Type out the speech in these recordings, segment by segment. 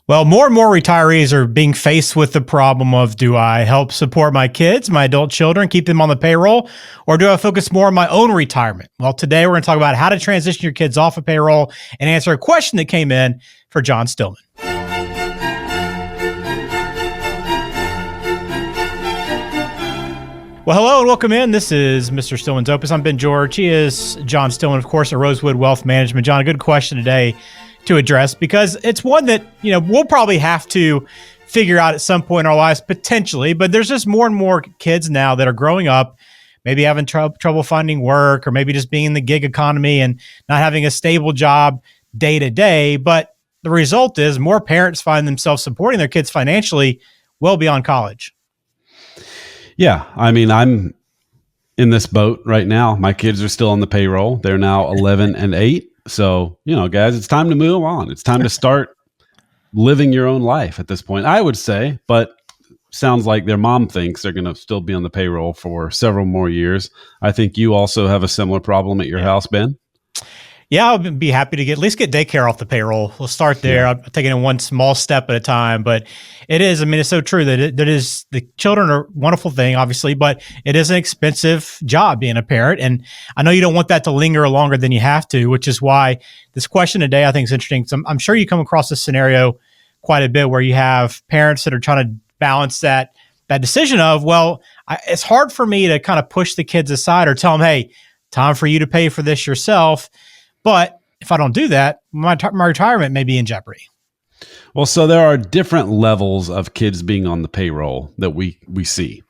Well, more and more retirees are being faced with the problem of, do I help support my kids, my adult children, keep them on the payroll, or do I focus more on my own retirement? Well, today we're going to talk about how to transition your kids off of payroll and answer a question that came in for John Stillman. Well, hello and welcome in. This is Mr. Stillman's Opus. I'm Ben George. He is John Stillman, of course, at Rosewood Wealth Management. John, a good question today to address because it's one that, we'll probably have to figure out at some point in our lives potentially, but there's just more and more kids now that are growing up, maybe having trouble finding work or maybe just being in the gig economy and not having a stable job day to day. But the result is more parents find themselves supporting their kids financially well beyond college. Yeah, I mean, I'm in this boat right now. My kids are still on the payroll. They're now 11 and 8. So, guys, it's time to move on. It's time to start living your own life at this point, I would say. But sounds like their mom thinks they're going to still be on the payroll for several more years. I think you also have a similar problem at your house, Ben. Yeah, I'll be happy to at least get daycare off the payroll. We'll start there. Yeah. I'm taking it one small step at a time, but it is, it's so true that the children are a wonderful thing, obviously, but it is an expensive job being a parent. And I know you don't want that to linger longer than you have to, which is why this question today I think is interesting. So I'm sure you come across this scenario quite a bit where you have parents that are trying to balance that decision of, it's hard for me to kind of push the kids aside or tell them, hey, time for you to pay for this yourself. But if I don't do that, my retirement may be in jeopardy. Well, so there are different levels of kids being on the payroll that we see.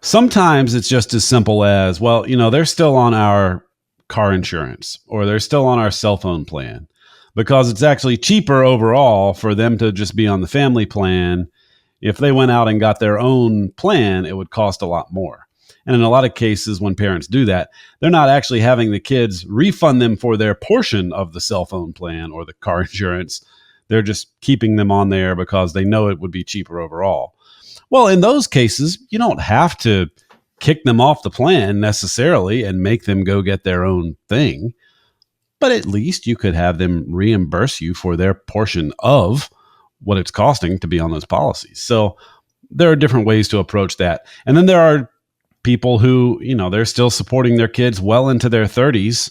Sometimes it's just as simple as, they're still on our car insurance or they're still on our cell phone plan because it's actually cheaper overall for them to just be on the family plan. If they went out and got their own plan, it would cost a lot more. And in a lot of cases, when parents do that, they're not actually having the kids refund them for their portion of the cell phone plan or the car insurance. They're just keeping them on there because they know it would be cheaper overall. Well, in those cases, you don't have to kick them off the plan necessarily and make them go get their own thing. But at least you could have them reimburse you for their portion of what it's costing to be on those policies. So there are different ways to approach that. And then there are people who, they're still supporting their kids well into their 30s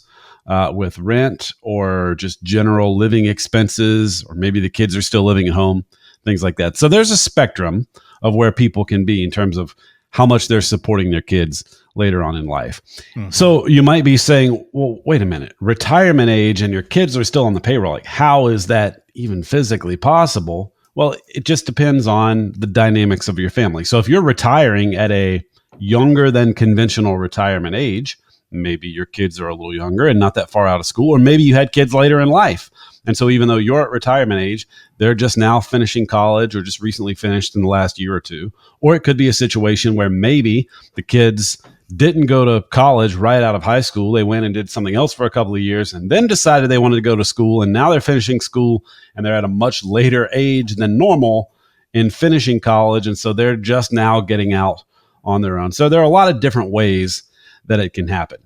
with rent or just general living expenses, or maybe the kids are still living at home, things like that. So there's a spectrum of where people can be in terms of how much they're supporting their kids later on in life. Mm-hmm. So you might be saying, well, wait a minute, retirement age and your kids are still on the payroll. Like, how is that even physically possible? Well, it just depends on the dynamics of your family. So if you're retiring at a younger than conventional retirement age, maybe your kids are a little younger and not that far out of school, or maybe you had kids later in life. And so even though you're at retirement age, they're just now finishing college or just recently finished in the last year or two. Or it could be a situation where maybe the kids didn't go to college right out of high school. They went and did something else for a couple of years and then decided they wanted to go to school. And now they're finishing school and they're at a much later age than normal in finishing college. And so they're just now getting out on their own. So there are a lot of different ways that it can happen.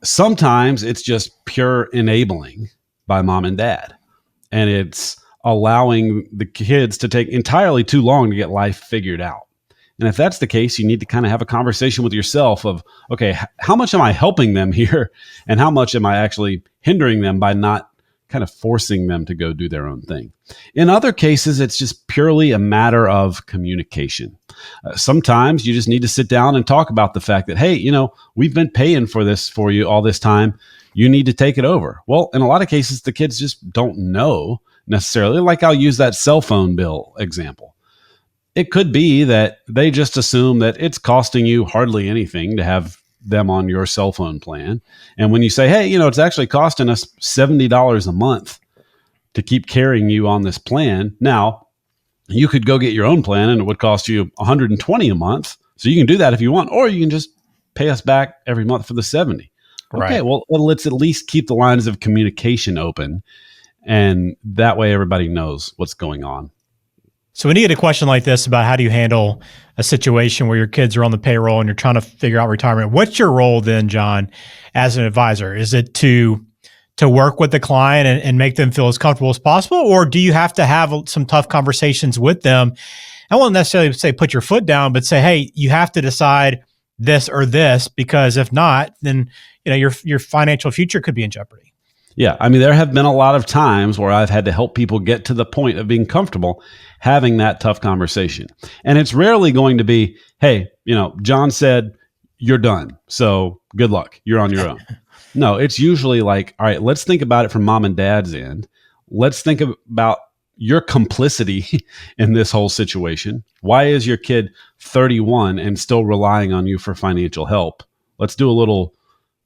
Sometimes it's just pure enabling by mom and dad. And it's allowing the kids to take entirely too long to get life figured out. And if that's the case, you need to kind of have a conversation with yourself of, okay, how much am I helping them here? And how much am I actually hindering them by not kind of forcing them to go do their own thing? In other cases, it's just purely a matter of communication. Sometimes you just need to sit down and talk about the fact that, hey, we've been paying for this for you all this time. You need to take it over. Well, in a lot of cases, the kids just don't know necessarily. Like I'll use that cell phone bill example. It could be that they just assume that it's costing you hardly anything to have them on your cell phone plan. And when you say, hey, it's actually costing us $70 a month to keep carrying you on this plan. Now, you could go get your own plan and it would cost you $120 a month. So you can do that if you want, or you can just pay us back every month for the 70. Right. Okay, well, let's at least keep the lines of communication open. And that way everybody knows what's going on. So when you get a question like this about how do you handle a situation where your kids are on the payroll and you're trying to figure out retirement, what's your role then, John, as an advisor? Is it to to work with the client and make them feel as comfortable as possible? Or do you have to have some tough conversations with them? I won't necessarily say put your foot down, but say, hey, you have to decide this or this, because if not, then your financial future could be in jeopardy. Yeah. I mean, there have been a lot of times where I've had to help people get to the point of being comfortable having that tough conversation. And it's rarely going to be, hey, John said you're done, so good luck. You're on your own. No, it's usually like, all right, let's think about it from mom and dad's end. Let's think about your complicity in this whole situation. Why is your kid 31 and still relying on you for financial help? Let's do a little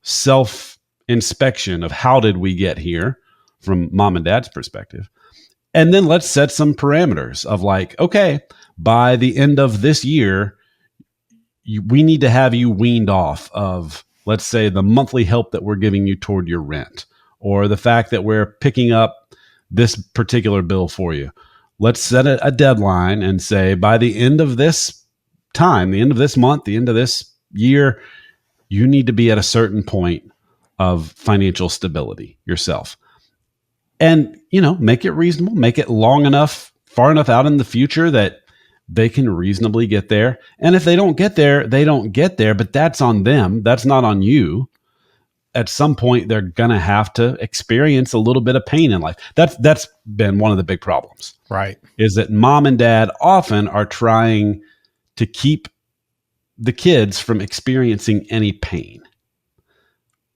self-inspection of how did we get here from mom and dad's perspective. And then let's set some parameters of like, okay, by the end of this year, we need to have you weaned off of, let's say, the monthly help that we're giving you toward your rent, or the fact that we're picking up this particular bill for you. Let's set a deadline and say, by the end of this time, the end of this month, the end of this year, you need to be at a certain point of financial stability yourself. And, make it reasonable, make it long enough, far enough out in the future that they can reasonably get there. And if they don't get there, they don't get there, but that's on them. That's not on you. At some point, they're going to have to experience a little bit of pain in life. That's been one of the big problems. Right. Is that mom and dad often are trying to keep the kids from experiencing any pain,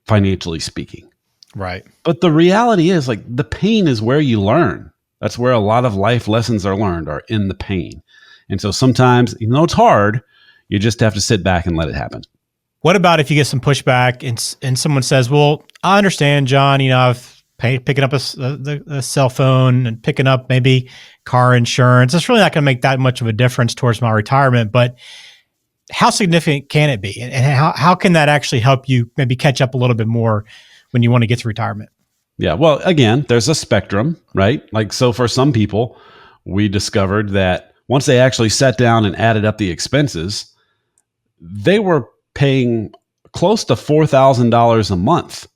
financially speaking. Right. But the reality is, like, the pain is where you learn. That's where a lot of life lessons are learned, are in the pain. And so sometimes, even though it's hard, you just have to sit back and let it happen. What about if you get some pushback and someone says, well, I understand, John, I've picking up a cell phone and picking up maybe car insurance. It's really not going to make that much of a difference towards my retirement, but how significant can it be? And how can that actually help you maybe catch up a little bit more when you want to get to retirement? Yeah. Well, again, there's a spectrum, right? Like, so for some people, we discovered that once they actually sat down and added up the expenses, they were paying close to $4,000 a month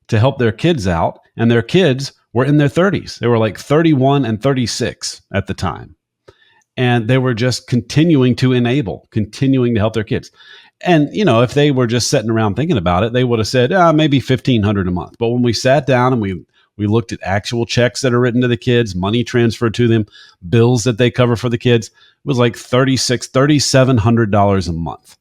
to help their kids out. And their kids were in their 30s. They were like 31 and 36 at the time. And they were just continuing to continuing to help their kids. And, if they were just sitting around thinking about it, they would have said, maybe $1,500 a month. But when we sat down and we looked at actual checks that are written to the kids, money transferred to them, bills that they cover for the kids, it was like $3,700 a month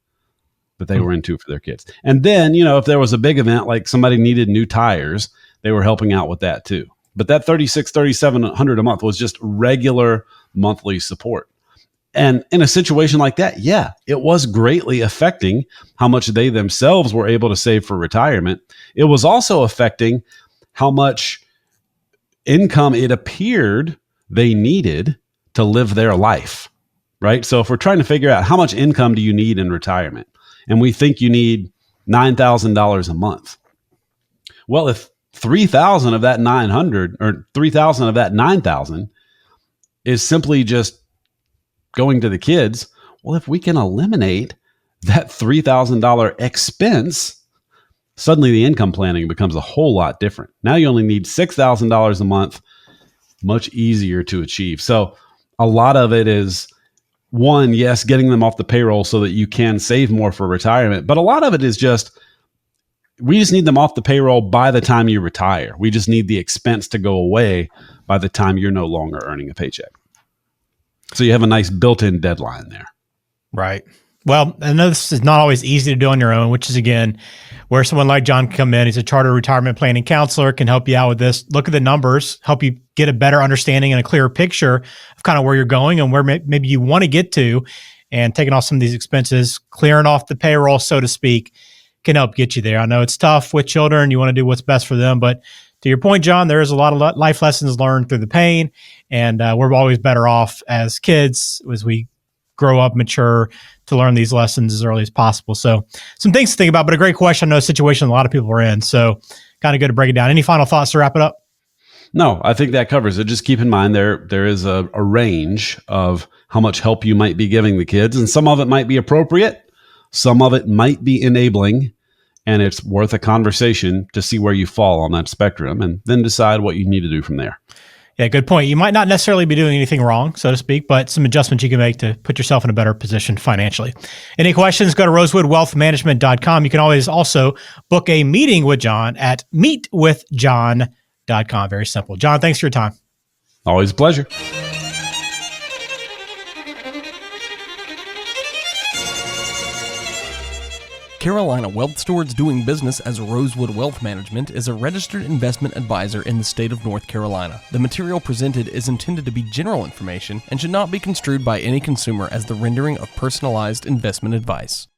that they were into for their kids. And then, if there was a big event, like somebody needed new tires, they were helping out with that too. But that $3,700 a month was just regular monthly support. And in a situation like that, yeah, it was greatly affecting how much they themselves were able to save for retirement. It was also affecting how much income it appeared they needed to live their life, right? So if we're trying to figure out how much income do you need in retirement, and we think you need $9,000 a month. Well, if 3,000 of that 900 or 3,000 of that 9,000 is simply just going to the kids, well, if we can eliminate that $3,000 expense, suddenly the income planning becomes a whole lot different. Now you only need $6,000 a month, much easier to achieve. So a lot of it is, one, yes, getting them off the payroll so that you can save more for retirement. But a lot of it is we just need them off the payroll by the time you retire. We just need the expense to go away by the time you're no longer earning a paycheck. So you have a nice built-in deadline there. Right. Well, I know this is not always easy to do on your own, which is, again, where someone like John can come in. He's a chartered retirement planning counselor, can help you out with this. Look at the numbers, help you get a better understanding and a clearer picture of kind of where you're going and where maybe you want to get to, and taking off some of these expenses, clearing off the payroll, so to speak, can help get you there. I know it's tough with children. You want to do what's best for them. But to your point, John, there is a lot of life lessons learned through the pain. And we're always better off as kids as we grow up, mature, to learn these lessons as early as possible. So some things to think about, but a great question. I know a situation a lot of people are in. So kind of good to break it down. Any final thoughts to wrap it up? No, I think that covers it. Just keep in mind there is a range of how much help you might be giving the kids, and some of it might be appropriate. Some of it might be enabling, and it's worth a conversation to see where you fall on that spectrum and then decide what you need to do from there. Yeah, good point. You might not necessarily be doing anything wrong, so to speak, but some adjustments you can make to put yourself in a better position financially. Any questions, go to rosewoodwealthmanagement.com. You can always also book a meeting with John at meetwithjohn.com. Very simple. John, thanks for your time. Always a pleasure. Carolina Wealth Stewards doing business as Rosewood Wealth Management is a registered investment advisor in the state of North Carolina. The material presented is intended to be general information and should not be construed by any consumer as the rendering of personalized investment advice.